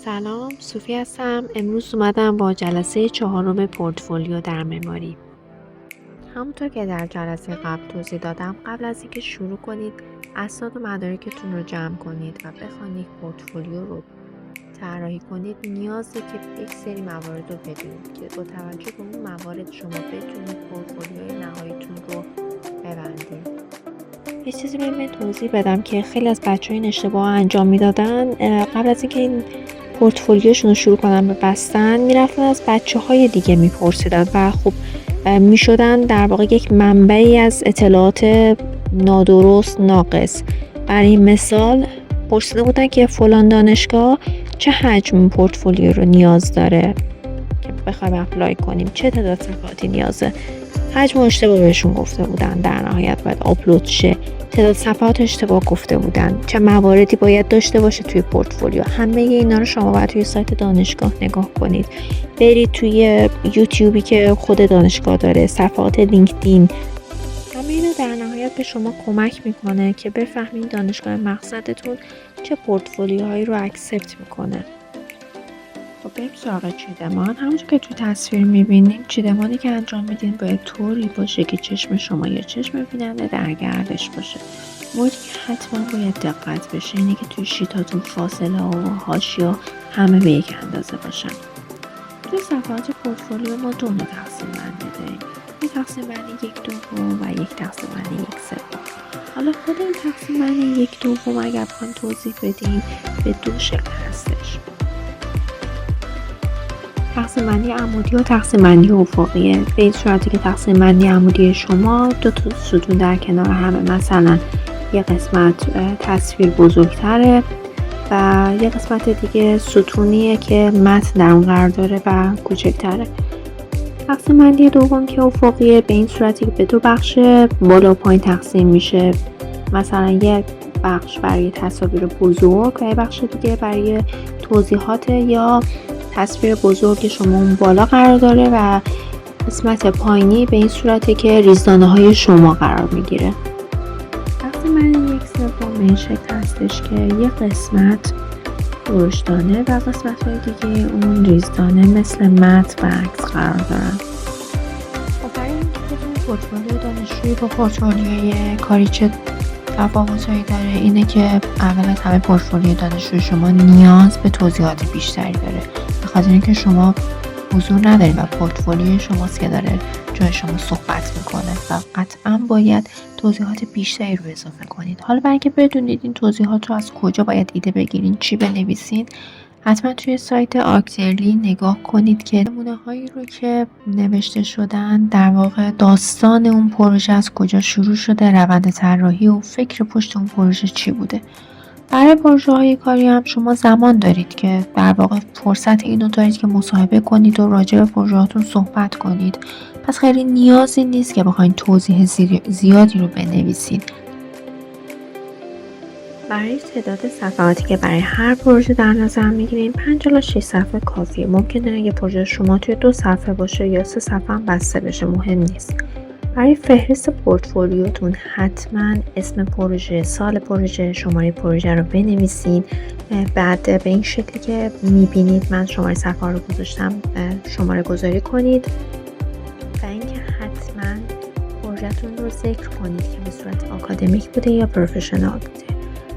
سلام، صوفی هستم. امروز اومدم با جلسه 4 پورتفولیو در معماری. همونطور که در جلسه قبل توضیح دادم، قبل از اینکه شروع کنید اسناد و مدارکتون رو جمع کنید و بخواید یک پورتفولیو رو طراحی کنید، نیازه که یک سری موارد رو بدونید که با توجه به اون موارد شما بتونید پورتفولیوی نهاییتون رو ببندید. یه چیزی رو من توضیح بدم که خیلی از بچه‌ها این اشتباه انجام میدادن. قبل از اینکه این پورتفولیوشون رو شروع کنن به بستن، میرفتن از بچه‌های دیگه میپرسیدن و خب میشدن در واقع یک منبعی از اطلاعات نادرست، ناقص. برای مثال پرسیده بودن که فلان دانشگاه چه حجم پورتفولیو رو نیاز داره که بخوایم اپلای کنیم، چه تعداد صفحاتی نیازه. حجم اشتباه بهشون گفته بودن، در نهایت باید آپلود شه. تعداد صفحات اشتباه گفته بودن، چه مواردی باید داشته باشه توی پورتفولیو. همه اینا رو شما باید توی سایت دانشگاه نگاه کنید. برید توی یوتیوبی که خود دانشگاه داره، صفحات لینکدین. همه اینا در نهایت به شما کمک میکنه که بفهمید دانشگاه مقصدتون چه پورتفولیوهایی رو اکسپت میکنه. خب بریم سراغ چیدمان. همونجور که تو تصویر میبینیم، چیدمانی که انجام میدین باید طوری باشه که چشم شما یا چشم بیننده در گردش باشه. موردی که حتما باید دقت بشه اینه که توی شیتاتون فاصله ها و حاشیه همه به یک اندازه باشن. توی صفحات پورتفولیو ما دو نوع تقسیم بندی داریم. یک تقسیم بندی 1/2 و یک تقسیم بندی 1/3. حالا خود این تقسیم بندی 1/2 اگر بخوایم توضیح بدیم به دو شکل هستش: تقسیم بندی عمودی و تقسیم بندی افقیه. به این صورتی که تقسیم بندی عمودی شما دو تا ستون در کنار همه، مثلا یه قسمت تصویر بزرگتره و یه قسمت دیگه ستونیه که متن در اون قرار داره و کوچکتره. تقسیم بندی دوم که افقیه، به این صورتی که به دو بخش بالا و پایین تقسیم میشه، مثلا یک بخش برای تصاویر بزرگ و یک بخش دیگه برای توضیحات یا تصویر بزرگ شما اون بالا قرار داره و قسمت پایینی به این صورته که ریزدانه های شما قرار میگیره. تقسیم بندی 1/3 به این شکل هستش که یک قسمت درشتانه و قسمت های دیگه اون ریزدانه مثل متن و عکس قرار دارن. خب برای اینکه بتونید پورتفولیو دانشجویی با پورتفولیوی کاری چه تفاوت‌هایی داره، اینه که اول از همه پورتفولیوی دانشجوی شما نیاز به توضیحات بیشتری داره، به خاطر اینکه شما حضور ندارید و پورتفولیوی شماست که داره جای شما صحبت میکنه و قطعا باید توضیحات بیشتری رو اضافه کنید. حالا برای اینکه بدونید این توضیحات رو از کجا باید ایده بگیرین، چی بنویسین، حتما توی سایت آرکترلی نگاه کنید که نمونه هایی رو که نوشته شدن در واقع داستان اون پروژه از کجا شروع شده، روند طراحی و فکر پشت اون پروژه چی بوده. برای پروژه های کاری هم شما زمان دارید که در واقع فرصت اینو دارید که مصاحبه کنید و راجع به پروژه هاتون صحبت کنید. پس خیلی نیازی نیست که بخواید توضیح زیادی رو بنویسید. برای تعداد صفحاتی که برای هر پروژه در نظر میگیریم 5 تا 6 صفحه کافیه. ممکنه یه پروژه شما توی 2 صفحه باشه یا 3 صفحه هم بسته بشه، مهم نیست. برای فهرست پورتفولیوتون حتما اسم پروژه، سال پروژه، شماره پروژه رو بنویسید. بعد به این شکلی که میبینید من شماره صفحه رو گذاشتم شماره گذاری کنید و اینکه حتما پروژهتون رو ذکر کنید که به صورت آکادمیک بوده یا پروفشنال بوده،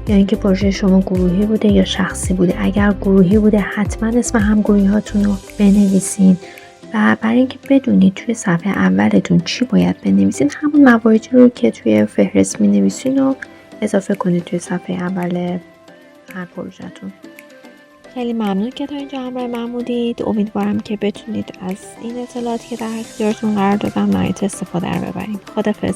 یا اینکه پروژه شما گروهی بوده یا شخصی بوده. اگر گروهی بوده حتما اسم همگروهی هاتون رو بنویسین و برای اینکه بدونید توی صفحه اولتون چی باید بنویسین، همون مواردی رو که توی فهرست می‌نویسین رو اضافه کنید توی صفحه اول هر پروژهتون. خیلی ممنون که تا اینجا همراه من بودید. امیدوارم که بتونید از این اطلاعاتی که در اختیارتون قرار دادم نهایت استفاده رو ببرید. خداحافظ.